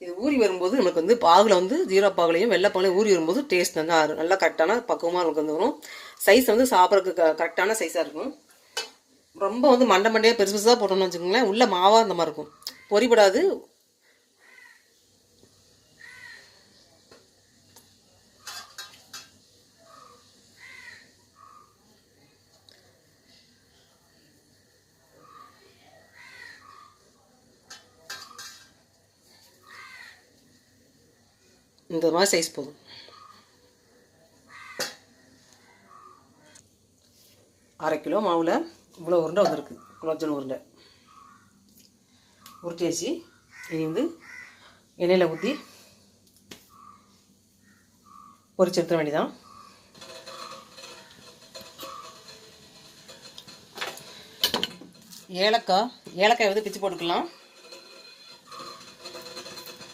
இது ஊறி வரும்போது நமக்கு வந்து பாகில் வந்து ஜீரா பாகுலையும் வெள்ளை பாகுலையும் ஊறி வரும்போது டேஸ்ட் நல்லா கரெக்டான பக்குவமாக நமக்கு வந்து வரும். சைஸ் வந்து சாப்பிட்றதுக்கு கரெக்டான சைஸாக இருக்கும். ரொம்ப வந்து மண்டையாக பெருசு பெருசாக போட்டோம்னு வச்சுக்கோங்களேன், உள்ள மாவாக அந்த மாதிரி இருக்கும், பொறிபடாது. இந்த மாதிரி சைஸ் போதும். அரை கிலோ மாவில் இவ்வளோ உருண்டை வந்திருக்கு, குலோப்ஜாமுன் உருண்டை உருட்டி வச்சு இனி வந்து எண்ணெயில் ஊற்றி பொரிச்சு எடுத்துட வேண்டியதான். ஏலக்காய் வந்து பிச்சு போட்டுக்கலாம்.